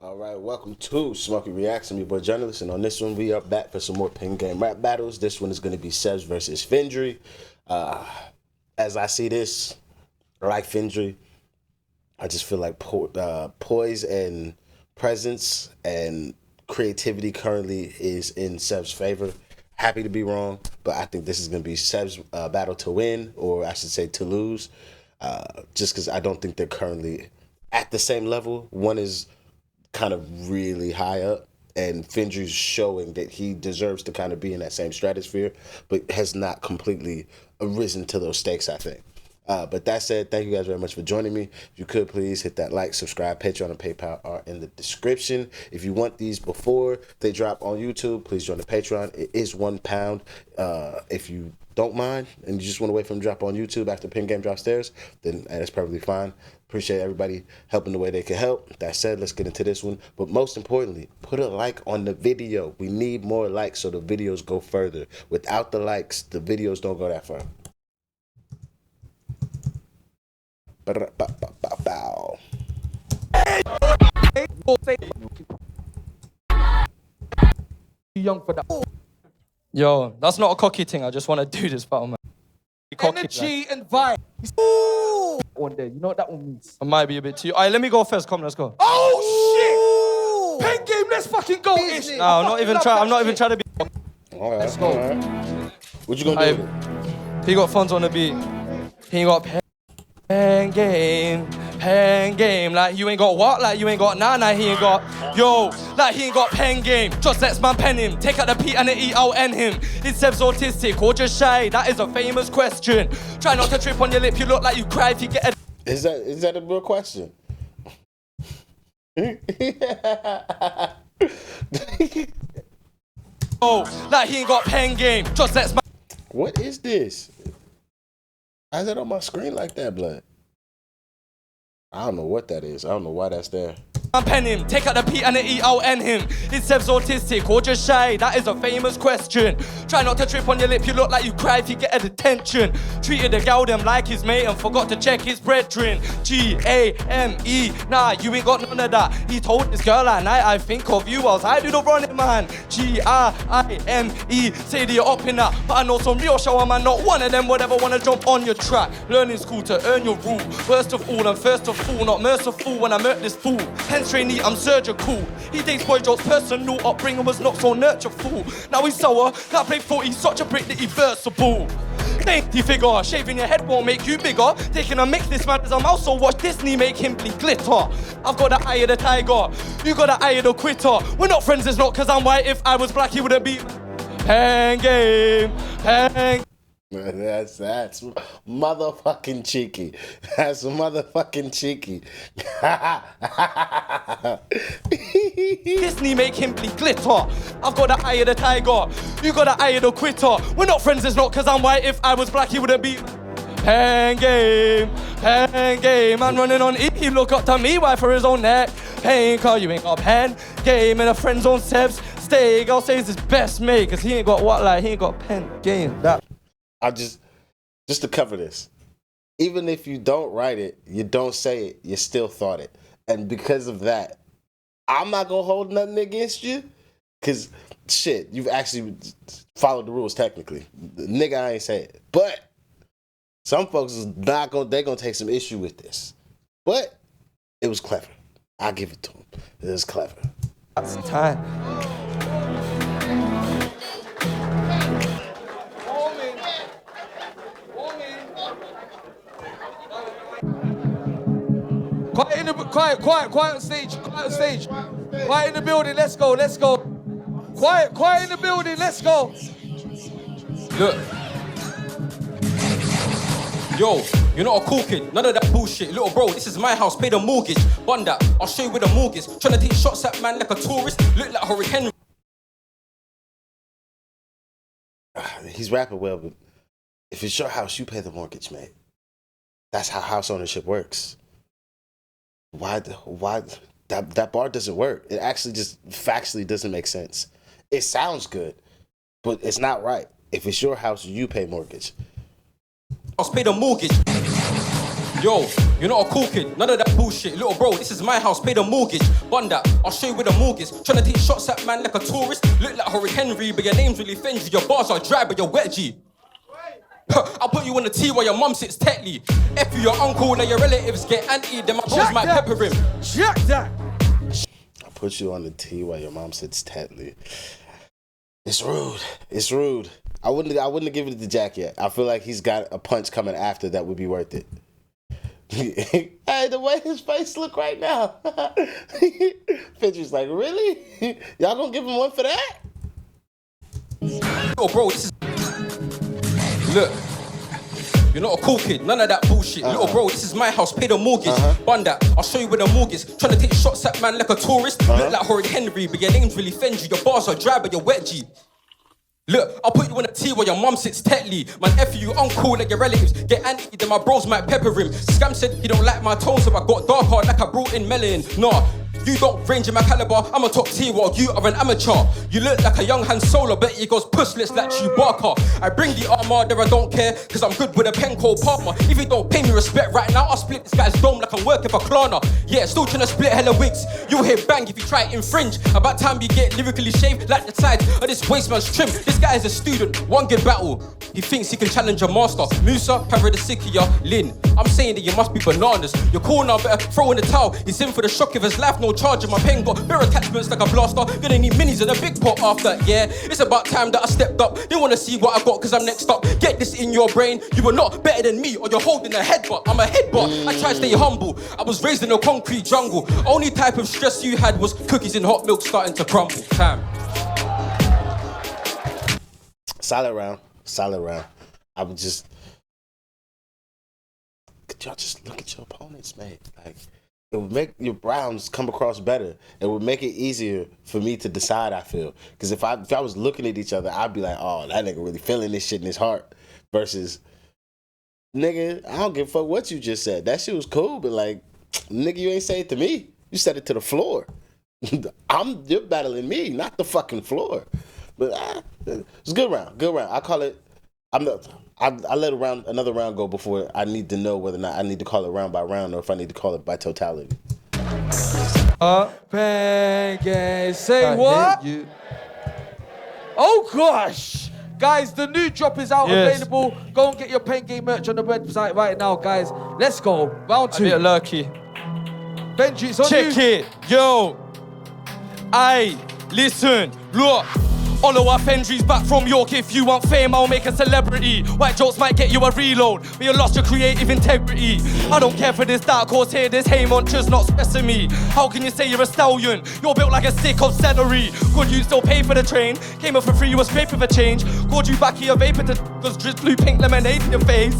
All right, welcome to Smokey Reacts. I'm your boy Jurnalist, and on this one, we are back for some more PenGame Rap Battles. This one is going to be SEVZ versus FENDRY. As I see this, like FENDRY, I just feel like poise and presence and creativity currently is in SEVZ's favor. Happy to be wrong, but I think this is going to be SEVZ's battle to win, or I should say to lose, just because I don't think they're currently at the same level. One is kind of really high up, and FENDRY's showing that he deserves to kind of be in that same stratosphere, but has not completely arisen to those stakes, I think. But that said, thank you guys very much for joining me. If you could please hit that like, subscribe. Patreon and PayPal are in the description. If you want these before they drop on YouTube, please join the Patreon. It is £1. If you don't mind and you just want to wait for them to drop on YouTube after PenGame drops theirs, then that's perfectly fine. Appreciate everybody helping the way they can help. That said, let's get into this one. But most importantly, put a like on the video. We need more likes so the videos go further. Without the likes, the videos don't go that far. Young for that. Yo, that's not a cocky thing. I just want to do this battle, man. Cocky, Energy and vibe. On there, you know what that one means? I might be a bit too. Alright, let me go first. Come, let's go. Oh shit! PenGame, let's fucking go. Ish. No, I'm not even trying to be. All right, Let's go. all right. What you gonna do? He got funds on the beat. He got PenGame, like you ain't got what? Like you ain't got nah, he ain't got, yo, like he ain't got PenGame. Just let's man pen him, take out the P and the E, I'll end him. Is SEVZ autistic or just shy? That is a famous question. Try not to trip on your lip, you look like you cry if you get a... Is that a real question? Oh, like he ain't got PenGame. Just let's man... What is this? How's that on my screen like that, blood? I don't know what that is. I don't know why that's there. Pen him, take out the P and the E, I'll end him. Is SEVZ autistic or just shy? That is a famous question. Try not to trip on your lip, you look like you cry if you get a detention. Treated the gal them like his mate and forgot to check his brethren. G-A-M-E, nah, you ain't got none of that. He told this girl at night, I think of you whilst I do the running, man. G-R-I-M-E, say that you're up in that. But I know some real shower man, not one of them would ever wanna jump on your track. Learning school to earn your rule. Worst of all, I'm first of all, not merciful when I murk this fool. Hence trainee, I'm surgical. He dates boy jokes, personal upbringing was not so nurtureful. Now he's sour, can't play 40, such a prick that he's versatile. Dainty figure, shaving your head won't make you bigger. Taking a mix, this man is a mouse, so watch Disney make him bleed glitter. I've got the eye of the tiger, you got the eye of the quitter. We're not friends, it's not cause I'm white. If I was black, he wouldn't be PenGame, PenGame. That's motherfucking cheeky. That's motherfucking cheeky. Disney make him bleed glitter. I've got the eye of the tiger, you got the eye of the quitter. We're not friends, it's not cause I'm white. If I was black, he wouldn't be PenGame, PenGame. Man running on E, he look up to me, why for his own neck. Pain, cause you ain't got PenGame. And a friend's on SEVZ, stay, I'll say it's his best mate. Cause he ain't got what, like, he ain't got PenGame. That I just to cover this, even if you don't write it, you don't say it, you still thought it. And because of that, I'm not gonna hold nothing against you, cause shit, you've actually followed the rules technically. Nigga, I ain't say it. But some folks is not gonna, they gonna take some issue with this. But it was clever. I'll give it to him. It was clever. that's the time. Quiet on stage, Quiet in the building, let's go. Quiet in the building, let's go. Look. Yo, you're not a cool kid, none of that bullshit. Little bro, this is my house, pay the mortgage. Bun that, I'll show you where the mortgage. Tryna take shots at man like a tourist, look like Hurricane. He's rapping well, but if it's your house, you pay the mortgage, mate. That's how house ownership works. Why that bar doesn't work? It actually just factually doesn't make sense. It sounds good, but it's not right. If it's your house, you pay mortgage. I'll pay the mortgage. Yo, you're not a cool kid, none of that bullshit. Little bro, this is my house, pay the mortgage. Bun that, I'll show you with the mortgage. Tryna take shots at man like a tourist. Look like Hurricane Henry, but your name's really FENDRY. Your bars are dry, but you're wet, G. I'll put you on the T while your mum sits tetly. F you, your uncle, now your relatives get anti, then my bros might pepper him. Check that. I'll put you on the T while your mom sits tetly. It's rude. It's rude. I wouldn't have given it to Jack yet. I feel like he's got a punch coming after that would be worth it. Hey, the way his face look right now. FENDRY's like, really? Y'all gonna give him one for that? Little bro, this is... Look, you're not a cool kid, none of that bullshit. Little bro, this is my house, pay the mortgage. Bun that, I'll show you with the mortgage. Tryna take shots at man like a tourist. Look like Hurricane Henry, but your name's really FENDRY. Your bars are dry, but you're wet, G. Look, I'll put you on a T while your mum sits tetly. Man, F you, uncle, like your relatives. Get anti, then my bros might pepper him. Scam said he don't like my tone, so I got darker like I brought in melanin. Nah, you don't range in my caliber, I'm a top tier while you are an amateur. You look like a young Han Solo, bet he goes pussless like Chewbacca. I bring the armor, there I don't care, cause I'm good with a pen called Palmer. If you don't pay me respect right now, I'll split this guy's dome like I'm working for Klarna. Yeah, still tryna split hella wigs. You'll hear bang if you try to infringe. About time you get lyrically shaved like the side of this waste man's trim. This guy is a student, one good battle. He thinks he can challenge a master. Musa, Paradisikia, Lin. I'm saying that you must be bananas. You're cool now, better throw in the towel. He's in for the shock of his life, no charge in my pen. Got bare attachments like a blaster. Gonna need minis and a big pot after. Yeah, it's about time that I stepped up. They wanna see what I got cause I'm next up. Get this in your brain. You were not better than me or you're holding a headbutt. I'm a headbutt. I try to stay humble. I was raised in a concrete jungle. Only type of stress you had was cookies and hot milk starting to crumble. Time. Solid round. Solid round. I would just... Could y'all just look at your opponents, man? Like, it would make your rounds come across better. It would make it easier for me to decide, I feel. Because if I was looking at each other, I'd be like, oh, that nigga really feeling this shit in his heart. Versus, nigga, I don't give a fuck what you just said. That shit was cool, but like, nigga, you ain't say it to me. You said it to the floor. You're battling me, not the fucking floor. But it's a good round. Good round. I call it... I let another round go before I need to know whether or not I need to call it round by round or if I need to call it by totality. PenGame, say what? Oh gosh! Guys, the new drop is out, available. Go and get your PenGame merch on the website right now, guys. Let's go. Round two. A bit lurky. FENDRY, it's on Check you. it, yo. Aye, listen, look. Oliver FENDRY's back from York. If you want fame, I'll make a celebrity. White jokes might get you a reload, but you lost your creative integrity. I don't care for this dark horse here, this hay muncher's not stressing me. How can you say you're a stallion? You're built like a stick of celery. Could you still pay for the train? Came up for free, you was scraping for change. Called you back here, vapor to cause drizzle blue pink lemonade in your face.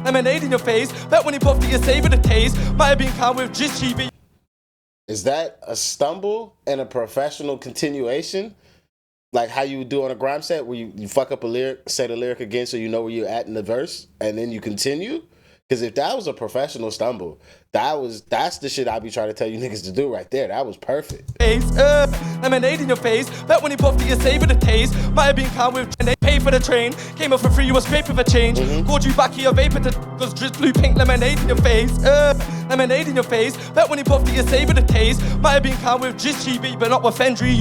Lemonade in your face. Bet when you puffed it, you savor the taste. Might have been calm with just cheap. Is that a stumble and a professional continuation? Like how you would do on a grime set where you fuck up a lyric, say the lyric again so you know where you're at in the verse, and then you continue? Because if that was a professional stumble, that's the shit I be trying to tell you niggas to do right there. That was perfect. Lemonade in your face. Bet when you puffed it, you savor the taste. Might have been calm with and they pay for the train. Came up for free, you was scraping for change. Called you back here, vapor to cause drizzle blue pink lemonade in your face. Lemonade in your face. Bet when you puffed it, you savor the taste. Might have been calm with just GB, but not with FENDRY.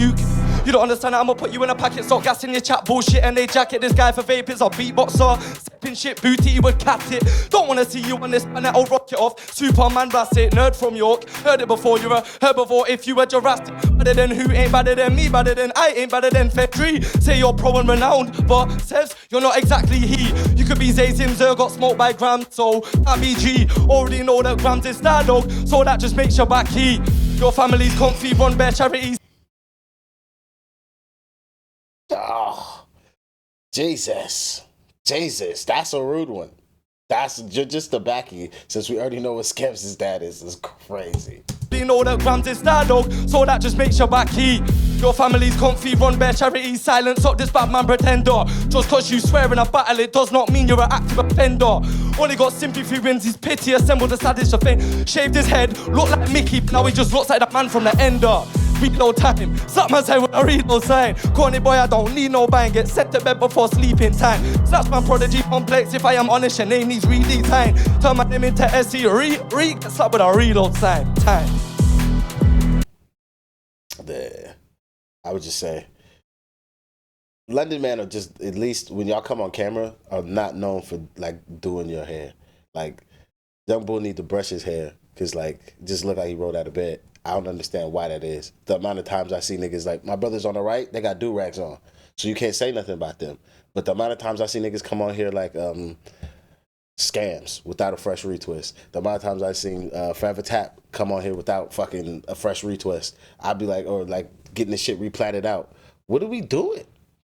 You don't understand that I'ma put you in a packet, stop gas in your chat bullshit and they jacket. This guy for vapors or beatboxer, sipping shit booty, he would cat it. Don't wanna see you on this planet, I'll rock it off. Superman Bassett, nerd from York. Heard it before, you're a herbivore if you were Jurassic. Better than who ain't better than me, better than I ain't better than FENDRY. Say you're pro and renowned, but SEVZ, you're not exactly he. You could be Zay Zimzer, got smoked by Grams, so can't be G. Already know that Grams is star dog, so that just makes your back key. Your family's comfy, run bare charities. Oh, Jesus, that's a rude one. That's just the backy, since we already know what SEVZ's dad is crazy. You know that Grams is star dog, so that just makes your back key. Your family's comfy, run bare charities, silence up this bad man pretender. Just cause you swear in a battle, it does not mean you're an active offender. Only got sympathy wins his pity, assembled the saddest offend. Shaved his head, looked like Mickey, now he just looks like that man from the Ender. reload time. Something say when I read no sign. Corny boy, I don't need no bang. Get set to bed before sleeping time. Slaps my prodigy complex. If I am honest, your name needs redesign. Turn my name into SE. Gets up with a reload sign. Time. There. I would just say, London Man are just, at least when y'all come on camera, are not known for like doing your hair. Like, Young Bull need to brush his hair because like, it just look like he rolled out of bed. I don't understand why that is. The amount of times I see niggas like, my brothers on the right, they got do-rags on. So you can't say nothing about them. But the amount of times I see niggas come on here like scams without a fresh retwist. The amount of times I've seen Forever Tap come on here without fucking a fresh retwist. I'd be like, or like getting this shit replatted out. What are we doing?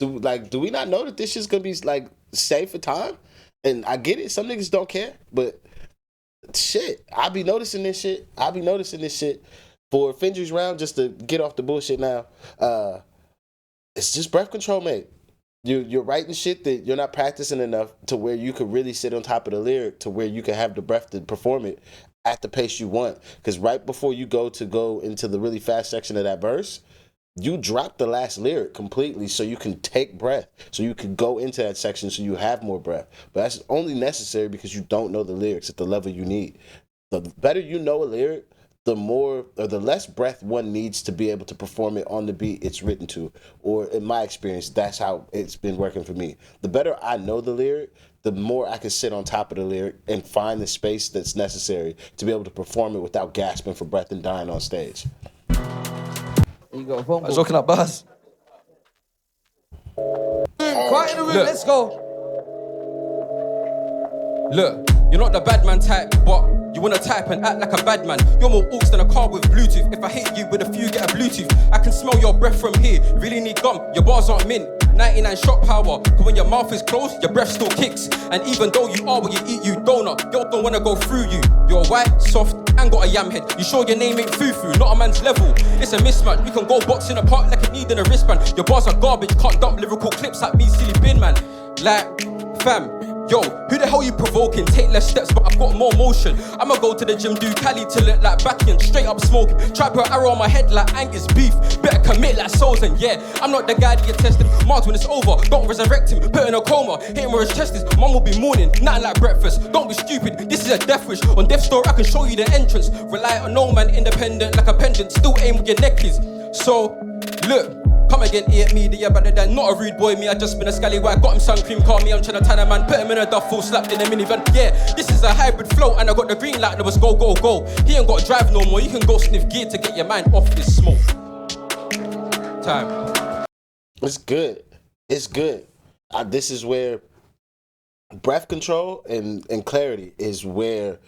Do we not know that this shit's gonna be like saved for time? And I get it, some niggas don't care, but shit, I'll be noticing this shit. For FENDRY's round, just to get off the bullshit now, it's just breath control, mate. You're writing shit that you're not practicing enough to where you could really sit on top of the lyric to where you can have the breath to perform it at the pace you want. Because right before you go into the really fast section of that verse, you drop the last lyric completely so you can take breath, so you can go into that section so you have more breath. But that's only necessary because you don't know the lyrics at the level you need. The better you know a lyric, the more or the less breath one needs to be able to perform it on the beat it's written to. Or in my experience, that's how it's been working for me. The better I know the lyric, the more I can sit on top of the lyric and find the space that's necessary to be able to perform it without gasping for breath and dying on stage. You got a phone I was call. looking at bus. Quiet in the room, let's go. Look, you're not the bad man type, but you wanna type and act like a bad man. You're more orcs than a car with Bluetooth. If I hit you with a few, get a Bluetooth. I can smell your breath from here. Really need gum, your bars aren't mint. 99 shot power, cause when your mouth is closed, your breath still kicks. And even though you are what you eat, you donut. Girl don't wanna go through you. You're white, soft, and got a yam head. You sure your name ain't Fufu, not a man's level. It's a mismatch, we can go boxing apart like a need in a wristband. Your bars are garbage, can't dump lyrical clips at me, silly bin man. Like, fam, yo, who the hell you provoking? Take less steps, but I've got more motion. I'ma go to the gym, do Cali till it like backy and straight up smoking. Try put an arrow on my head like Angus beef. Better commit like souls and yeah, I'm not the guy that you're testing. Marked when it's over, don't resurrect him. Put in a coma, hit him where his chest is. Mum will be mourning, nothing like breakfast. Don't be stupid, this is a death wish. On Death Store, I can show you the entrance. Rely on no man, independent like a pendant. Still aim with your neck is. So, look. Come again, eat media better than not a rude boy. Me, I just been a scallywag. Got him sun cream, call me, I'm tryna tan a man. Put him in a duffel, slapped in a minivan. Yeah, this is a hybrid flow, and I got the green light, and it was go, go, go. He ain't got to drive no more, you can go sniff gear to get your mind off this smoke. Time. It's good. It's good. This is where breath control and clarity is where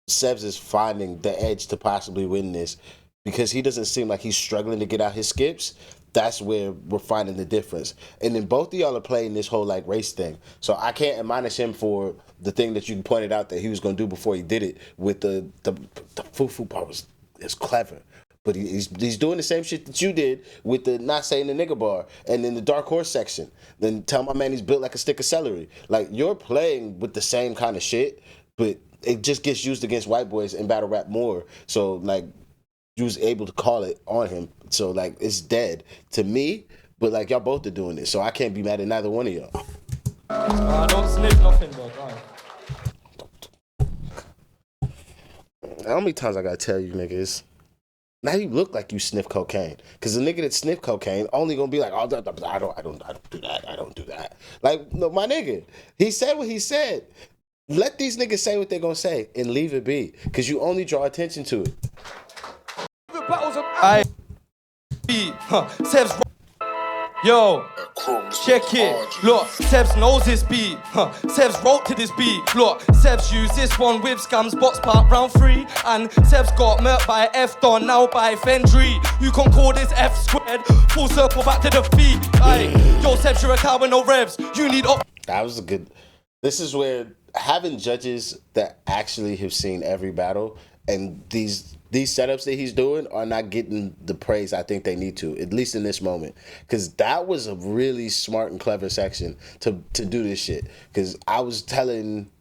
SEVZ is finding the edge to possibly win this, because he doesn't seem like he's struggling to get out his skips. That's where we're finding the difference. And then both of y'all are playing this whole like race thing. So I can't admonish him for the thing that you pointed out that he was gonna do before he did it with the foo-foo part was clever. But he's doing the same shit that you did with the not saying the nigga bar and then the dark horse section. Then tell my man he's built like a stick of celery. Like, you're playing with the same kind of shit, but it just gets used against white boys in battle rap more. So like, you was able to call it on him. So like, it's dead to me, but like, y'all both are doing it. So I can't be mad at neither one of y'all. I don't sniff nothing, bro. How many times I gotta tell you niggas? Now you look like you sniff cocaine. Cause the nigga that sniff cocaine only gonna be like, oh, I don't do that. Like, no, my nigga, he said what he said. Let these niggas say what they're gonna say and leave it be. Cause you only draw attention to it. I beat, SEVZ. Yo, check it. Look, SEVZ knows this beat. SEVZ wrote to this beat. Look, SEVZ used this one with scams, box part round 3. And SEVZ got murked by F-Don, now by FENDRY. You can call this F squared. Full circle back to the feet. Aye, yo, SEVZ, you're a cow with no revs. You need up. That was a good. This is where having judges that actually have seen every battle and these setups that he's doing are not getting the praise I think they need to, at least in this moment. Because that was a really smart and clever section to do this shit. Because I was telling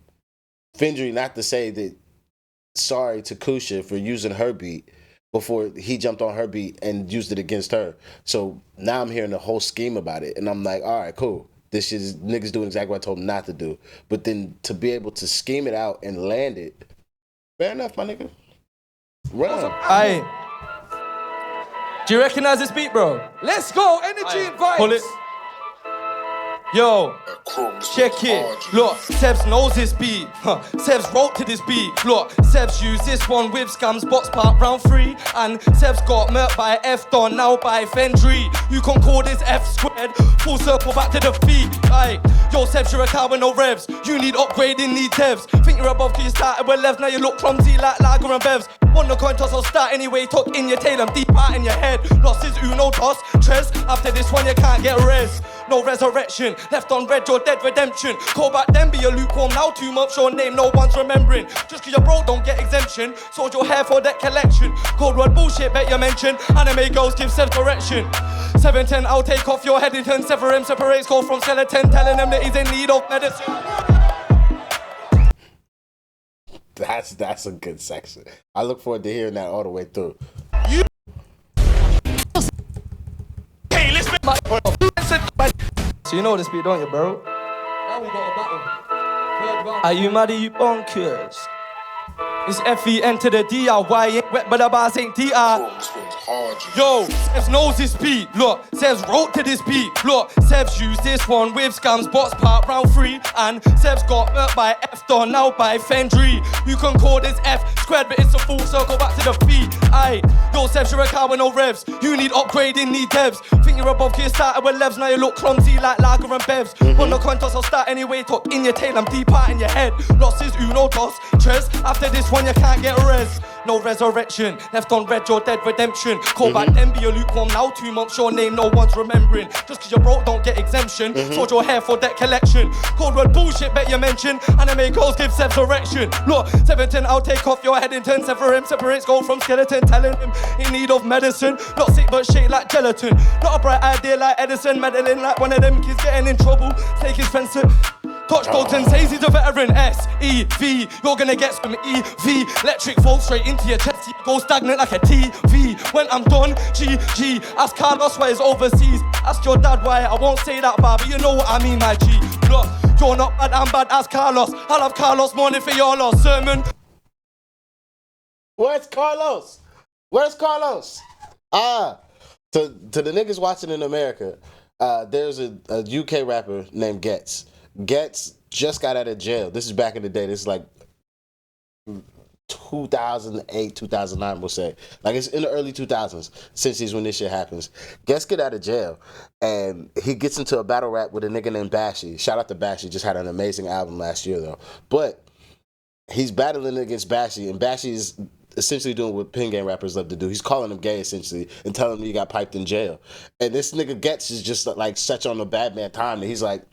FENDRY not to say that sorry to CUCHA for using her beat, before he jumped on her beat and used it against her. So now I'm hearing the whole scheme about it, and I'm like, all right, cool. This is niggas doing exactly what I told them not to do. But then to be able to scheme it out and land it, fair enough, my nigga. Run. Aye. Do you recognize this beat, bro? Let's go, energy and vibes. Pull it. Yo, check it. Look, Sevz knows this beat. Sevz wrote to this beat. Look, Sevz used this one with Scams Box Part round 3. And Sevz got murked by F Don, now by FENDRY. You can call this F squared. Full circle back to the feet. Aye. Yo, Sevz, you're a cow with no revs. You need upgrading, need devs. Think you're above cause you started with left. Now you look clumsy like Lager and Bevs. Won the coin toss, I'll start anyway. Tuck in your tail, I'm deep out in your head. Lost is Uno toss, Tres. After this one, you can't get res. No resurrection, left on red, you're dead redemption. Call back then, be a lukewarm, now 2 months, your name no one's remembering. Just cause your bro don't get exemption, sold your hair for that collection. Cold word bullshit, bet you mention, anime girls give self-correction. 710, I'll take off your head and turn sever him, separates gold from skeleton, telling him that he's in need of medicine. That's a good section. I look forward to hearing that all the way through. Hey, listen, so you know this beat, don't you, bro? Now we got a battle. Third round. Are you mad? Are you bonkers? It's FEN to the DIY, ain't wet but the bars ain't DR. Yo, Sevz knows this beat, look, Sevz wrote to this beat, look, Sevz used this one with Scams Box Part round 3. And Sevz got murked by F Don, now by FENDRY. You can call this F squared, but it's a full circle back to the feet. Aye, yo, Sevz, you're a cow with no revs. You need upgrading, need devs. Think you're above cause you started with levs, now you look clumsy like Lager and Bevs. On the coin toss, I'll start anyway, tuck in your tail, I'm deep out in your head. Lost is Uno toss, Tres. After this one, you can't get res. No resurrection, left on red, you're dead redemption. Call back then, be a lukewarm, now 2 months, your name no one's remembering. Just cause you're broke, don't get exemption. Sold your hair for debt collection. Cold word bullshit, bet you mention, anime girls give Sevz erection. Look, 710, I'll take off your head and turn sever him, separates gold from skeleton, telling him in need of medicine. Not sick but shake like gelatin. Not a bright idea like Edison, meddling like one of them kids getting in trouble. Take his friends to touch Dalton, says he's a veteran. SEV, you're gonna get some EV. Electric volt straight into your chest, you go stagnant like a TV. When I'm done, GG. Ask Carlos why he's overseas. Ask your dad why, I won't say that bar, but you know what I mean, my G. Look, you're not bad, I'm bad as Carlos. I'll have Carlos morning for your lost sermon. Where's Carlos? Where's Carlos? To the niggas watching in America, there's a UK rapper named Getz. Getz just got out of jail. This is back in the day. This is like 2008, 2009, we'll say. Like, it's in the early 2000s, since when this shit happens. Getz get out of jail, and he gets into a battle rap with a nigga named Bashy. Shout out to Bashy. Just had an amazing album last year, though. But he's battling against Bashy, and Bashy is essentially doing what PenGame rappers love to do. He's calling him gay, essentially, and telling him he got piped in jail. And this nigga Getz is just like such on the bad man time that he's like,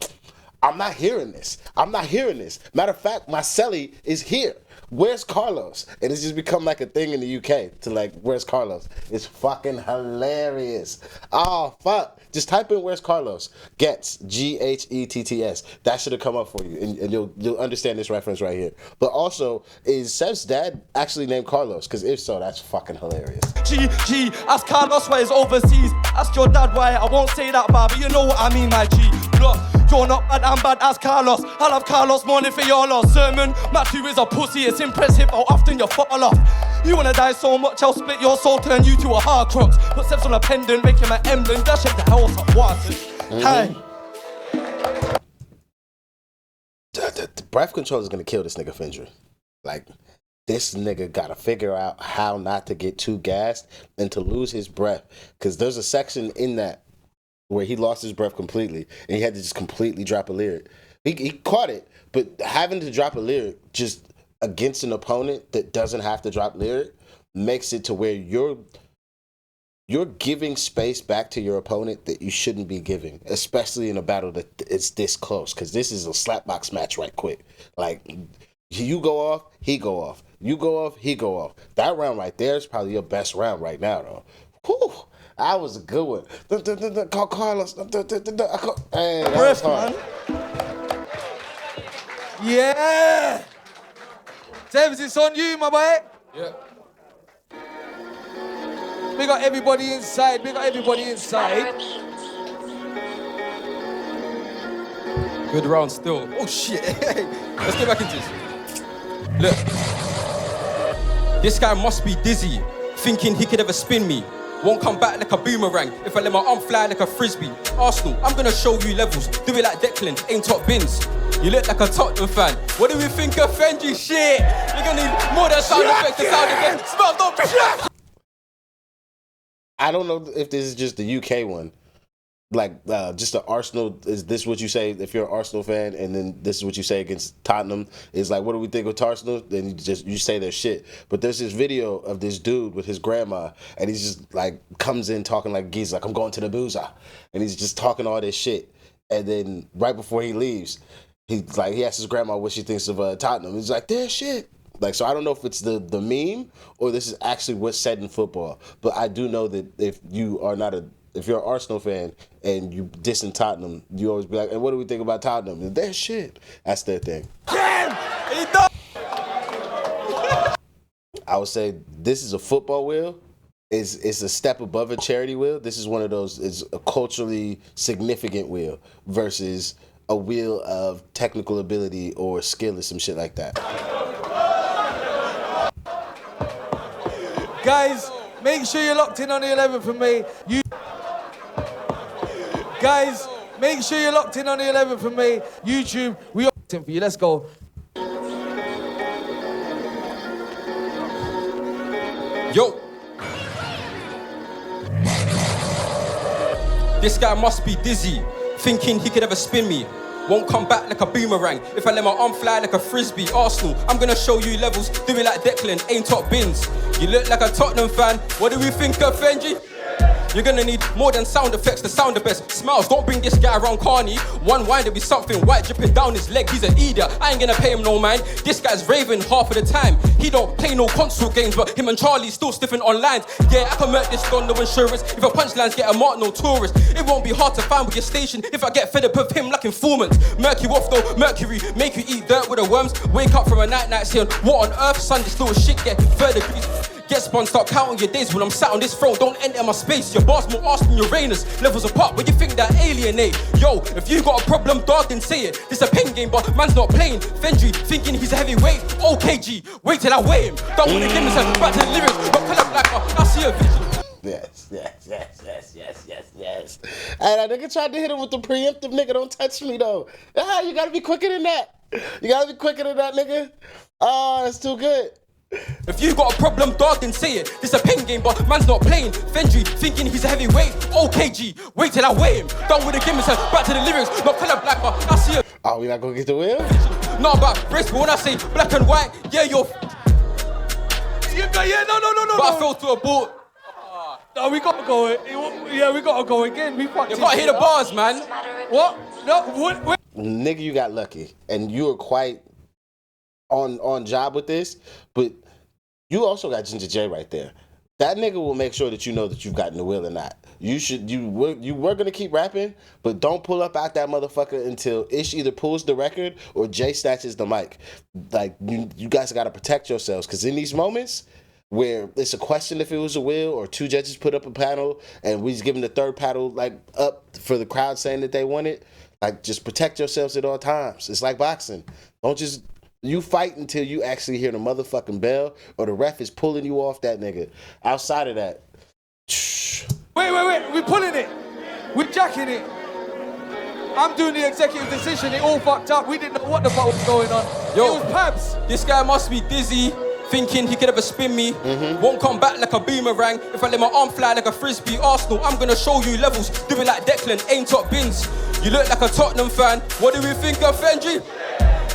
I'm not hearing this. I'm not hearing this. Matter of fact, my celly is here. Where's Carlos? And it's just become like a thing in the UK to like, where's Carlos? It's fucking hilarious. Oh, fuck. Just type in where's Carlos. Getz, Getts. That should have come up for you, and you'll understand this reference right here. But also, is Sev's dad actually named Carlos? Because if so, that's fucking hilarious. GG, ask Carlos why he's overseas. Ask your dad why, I won't say that bar, but you know what I mean, my G. Look, you're not bad, I'm bad as Carlos. I'll have Carlos morning for your lost sermon. Matthew is a pussy, it's impressive how often you fall off. You wanna die so much, I'll split your soul, turn you to a hard crux. Put Sevz on a pendant, make him an emblem, dash him the house of water. Hey. The breath control is gonna kill this nigga FENDRY. Like, this nigga gotta figure out how not to get too gassed and to lose his breath. Cause there's a section in that where he lost his breath completely and he had to just completely drop a lyric. He caught it, but having to drop a lyric just against an opponent that doesn't have to drop lyric makes it to where you're giving space back to your opponent that you shouldn't be giving, especially in a battle that is this close, because this is a slapbox match right quick. Like, you go off, he go off. You go off, he go off. That round right there is probably your best round right now, though. Whew, that was a good one. Call Carlos. Hey, that was hard. Yeah! Sevz, it's on you, my boy. Yeah. We got everybody inside. We got everybody inside. Good round still. Oh shit. Let's get back into this. Look. This guy must be dizzy, thinking he could ever spin me. Won't come back like a boomerang if I let my arm fly like a frisbee. Arsenal, I'm gonna show you levels. Do it like Declan, ain't top bins. You look like a Tottenham fan. What do we think of FENDRY? Shit! You're gonna need more than sound effects, the sound effects. Smell, don't. I don't know if this is just the UK one. Like, just the Arsenal, is this what you say if you're an Arsenal fan, and then this is what you say against Tottenham? It's like, what do we think of Arsenal? Then you say their shit. But there's this video of this dude with his grandma, and he's just like, comes in talking like geese, like, I'm going to the boozer. And he's just talking all this shit. And then right before he leaves, he asks his grandma what she thinks of Tottenham. He's like, their shit. Like, so I don't know if it's the meme or this is actually what's said in football. But I do know that if you're an Arsenal fan and you dissing Tottenham, you always be like, and what do we think about Tottenham? Their shit. That's their thing. I would say this is a football wheel. It's a step above a charity wheel. This is one of those, it's a culturally significant wheel versus a wheel of technical ability or skill or some shit like that. Guys, make sure you're locked in on the 11th for me. Guys, make sure you're locked in on the 11th for me. YouTube, we are locked in for you. Let's go. Yo. This guy must be dizzy, thinking he could ever spin me. Won't come back like a boomerang if I let my arm fly like a frisbee. Arsenal, I'm gonna show you levels. Do it like Declan, ain't top bins. You look like a Tottenham fan. What do we think of FENDRY? You're gonna need more than sound effects to sound the best. Smiles, don't bring this guy around Carney. One wine, there'll be something white dripping down his leg. He's an idiot, I ain't gonna pay him no mind. This guy's raving half of the time. He don't play no console games, but him and Charlie still stiffing on lines. Yeah, I can murk this on no insurance. If a punchlines get a mark, no tourist. It won't be hard to find with your station if I get fed up with him like informants. Murk you off though, Mercury, make you eat dirt with the worms. Wake up from a night saying, what on earth, son, this little shit get further degrees. Get spun, start counting your days when I'm sat on this throne. Don't enter my space. Your boss more arse than Uranus. Levels apart, but you think that alienate. Yo, if you got a problem, dog, then say it. This a pen game, but man's not playing. FENDRY, thinking he's a heavyweight. Okay, G, wait till I weigh him. Don't wanna give himself back to the lyrics, but call up like I see a vision. Yes. And that nigga tried to hit him with the preemptive, nigga, don't touch me though. Ah, you gotta be quicker than that. You gotta be quicker than that, nigga. Oh, that's too good. If you got a problem, dog, then say it. This a pen game, but man's not playing. FENDRY, thinking he's a heavyweight. Okay, G, wait till I weigh him. Don't wanna give himself back to the lyrics, not color black, but I see a. Oh, we not gonna get the wheel? Not about race, but when I say black and white, yeah, you're. Yeah, no. But I fell to a boat. No, we gotta go. Yeah, we gotta go again. We fucked. You gotta hear the bars, man. What? No, what? Nigga, you got lucky, and you were quite on job with this, but you also got Ginger J right there. That nigga will make sure that you know that you've gotten the wheel or not. You were gonna keep rapping, but don't pull up out that motherfucker until Ish either pulls the record or Jay snatches the mic. Like, you guys gotta protect yourselves, because in these moments where it's a question if it was a wheel or two judges put up a panel and we just giving the third panel like up for the crowd saying that they want it, like, just protect yourselves at all times. It's like boxing. Don't just. You fight until you actually hear the motherfucking bell or the ref is pulling you off that nigga. Outside of that. Wait. We're pulling it. We're jacking it. I'm doing the executive decision. It all fucked up. We didn't know what the fuck was going on. Yo, it was Pabs. This guy must be dizzy, thinking he could ever spin me. Won't come back like a boomerang if I let my arm fly like a frisbee. Arsenal, I'm gonna show you levels. Do it like Declan, ain't top bins. You look like a Tottenham fan. What do we think of FENDRY?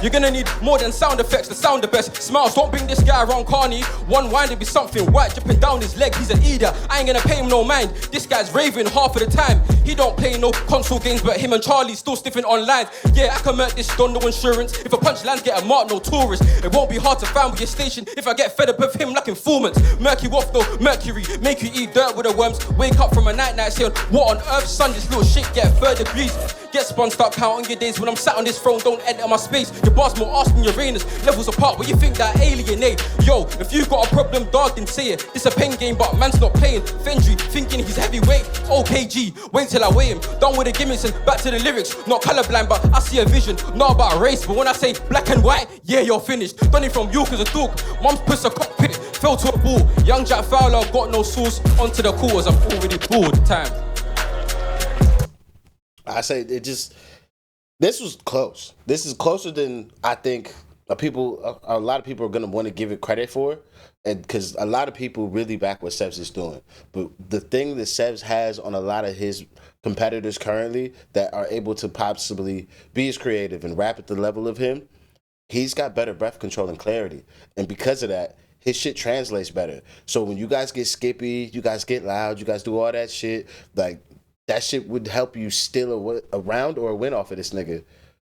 You're gonna need more than sound effects to sound the best. Smiles, don't bring this guy around Carney. One wine, there'll be something white dripping down his leg. He's an idiot, I ain't gonna pay him no mind. This guy's raving half of the time. He don't play no console games, but him and Charlie still stiffing on lines. Yeah, I can murk this on no insurance. If a punchlines get a mark, no tourist. It won't be hard to find with your station if I get fed up with him like informants. Murk you off though, Mercury, make you eat dirt with the worms. Wake up from a night saying, what on earth, son, this little shit get 3rd degrees. Get spun, start counting your days when I'm sat on this throne. Don't enter my space. Your bars more arse than Uranus. Levels apart where you think that alienate. Yo, if you got a problem, dog, then say it. This a pen game, but man's not playing. FENDRY, thinking he's heavyweight. OKG, wait till I weigh him. Done with the gimmicks and back to the lyrics. Not colorblind, but I see a vision. Not about race, but when I say black and white, yeah, you're finished. Done it from you as a dog. Mom's puss a cockpit, fell to a ball. Young Jack Fowler, got no sauce. Onto the cause, I'm already bored. Time. I say it just. This was close. This is closer than I think a lot of people are gonna want to give it credit for, and because a lot of people really back what SEVZ is doing. But the thing that SEVZ has on a lot of his competitors currently that are able to possibly be as creative and rap at the level of him, he's got better breath control and clarity, and because of that, his shit translates better. So when you guys get skippy, you guys get loud, you guys do all that shit, like that shit would help you steal a round or a win off of this nigga.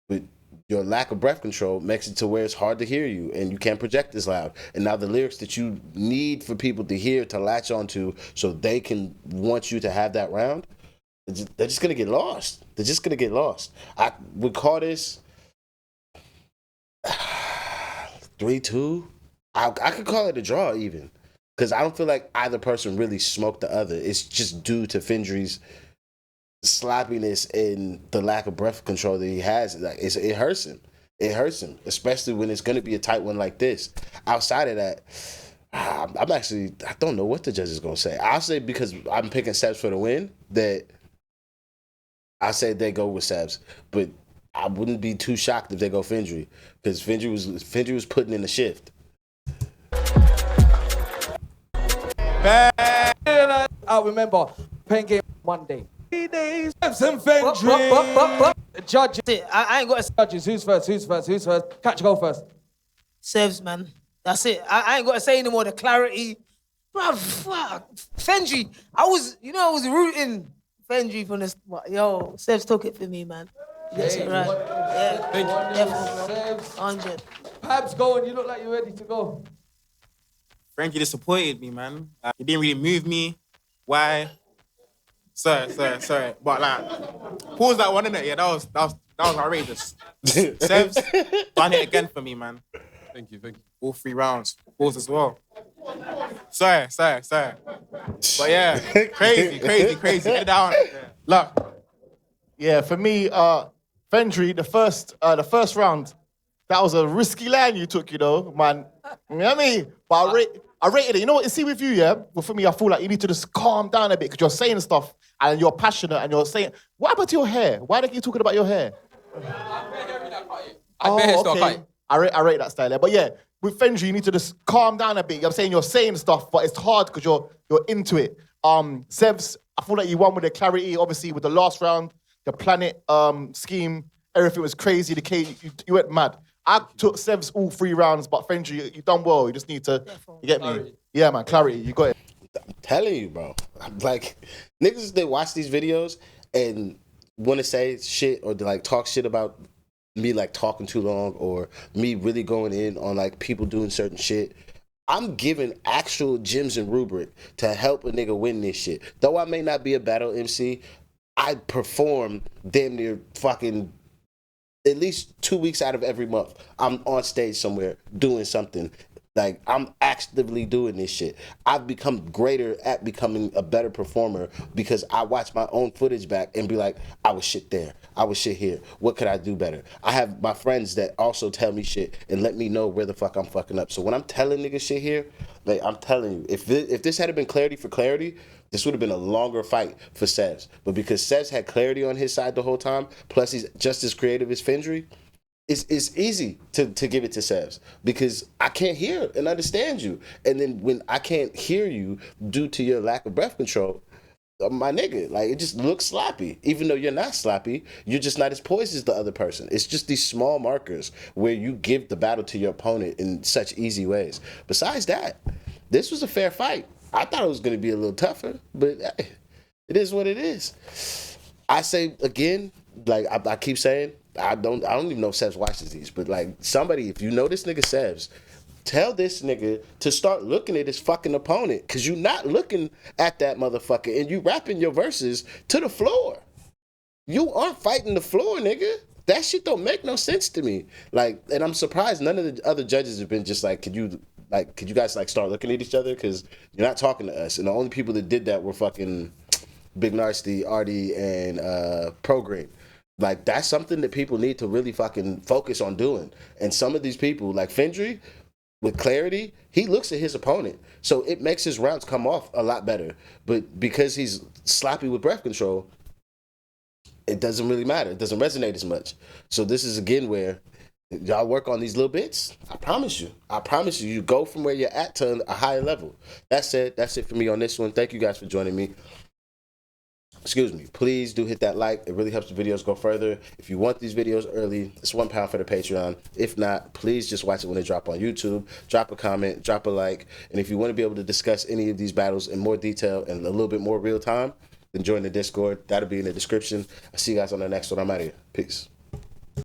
But your lack of breath control makes it to where it's hard to hear you and you can't project as loud. And now the lyrics that you need for people to hear, to latch onto so they can want you to have that round, they're just gonna get lost. They're just gonna get lost. I would call this 3-2. I could call it a draw even, because I don't feel like either person really smoked the other. It's just due to FENDRY's sloppiness and the lack of breath control that he has. Like it hurts him. It hurts him, especially when it's going to be a tight one like this. Outside of that, I don't know what the judge is going to say. I'll say, because I'm picking SEVZ for the win, that I say they go with SEVZ, but I wouldn't be too shocked if they go FENDRY, because FENDRY was putting in the shift. I remember PenGame Monday. 3 days. SEVZ and FENDRY. Judges. I ain't got a... Judges. Who's first? CUCHA, go first. SEVZ, man. That's it. I ain't got to say anymore. The clarity. Bruh, fuck. FENDRY. I was rooting FENDRY from this. Yo, SEVZ took it for me, man. He gets it right. Yeah. Thank you. Definitely. 100. Pabs going. You look like you're ready to go. Frankie disappointed me, man. He didn't really move me. Why? Sorry. But like, pause that one, innit? Yeah, that was outrageous. SEVZ done it again for me, man. Thank you. All 3 rounds. Pause as well. Sorry. But yeah, crazy. Get it down. Look, yeah, for me, FENDRY, the first round, that was a risky line you took, you know, man. You know what I mean? But I rated it. You know what? You see with you, yeah? Well, for me, I feel like you need to just calm down a bit because you're saying stuff and you're passionate and you're saying, what happened to your hair? Why don't you talking about your hair? I rate that style there. But yeah, with FENDRY, you need to just calm down a bit. I'm saying you're saying stuff, but it's hard because you're into it. SEVZ, I feel like you won with the clarity, obviously, with the last round, the planet scheme, everything was crazy. You went mad. I took SEVZ all 3 rounds, but FENDRY, you done well. You just need to, you get me? Yeah, man, clarity, you got it. I'm telling you, bro. I'm like, niggas, they watch these videos and want to say shit or like talk shit about me like talking too long or me really going in on like people doing certain shit. I'm giving actual gems and rubric to help a nigga win this shit. Though I may not be a battle MC, I perform damn near fucking at least 2 weeks out of every month. I'm on stage somewhere doing something. Like, I'm actively doing this shit. I've become greater at becoming a better performer because I watch my own footage back and be like, I was shit there. I was shit here. What could I do better? I have my friends that also tell me shit and let me know where the fuck I'm fucking up. So when I'm telling niggas shit here, like, I'm telling you, if this had been clarity for clarity, this would have been a longer fight for SEVZ. But because SEVZ had clarity on his side the whole time, plus he's just as creative as FENDRY, it's easy to give it to SEVZ because I can't hear and understand you. And then when I can't hear you due to your lack of breath control, my nigga, like, it just looks sloppy. Even though you're not sloppy, you're just not as poised as the other person. It's just these small markers where you give the battle to your opponent in such easy ways. Besides that, this was a fair fight. I thought it was going to be a little tougher, but hey, it is what it is. I say again, like I keep saying, I don't even know if SEVZ watches these, but like somebody, if you know this nigga SEVZ, tell this nigga to start looking at his fucking opponent, cause you not looking at that motherfucker and you rapping your verses to the floor. you aren't fighting the floor, nigga. That shit don't make no sense to me. Like, and I'm surprised none of the other judges have been just like, could you guys like start looking at each other? Because you're not talking to us. And the only people that did that were fucking Big Nasty, Artie, and Prograde. Like, that's something that people need to really fucking focus on doing. And some of these people, like FENDRY, with clarity, he looks at his opponent. So it makes his rounds come off a lot better. But because he's sloppy with breath control, it doesn't really matter. It doesn't resonate as much. So this is, again, where y'all work on these little bits. I promise you, you go from where you're at to a higher level. That's it for me on this one. Thank you guys for joining me. Excuse me. Please do hit that like. It really helps the videos go further. If you want these videos early, it's £1 for the Patreon. If not, please just watch it when they drop on YouTube. Drop a comment, drop a like. And if you want to be able to discuss any of these battles in more detail and a little bit more real time, then join the Discord. That'll be in the description. I'll see you guys on the next one. I'm out of here. Peace.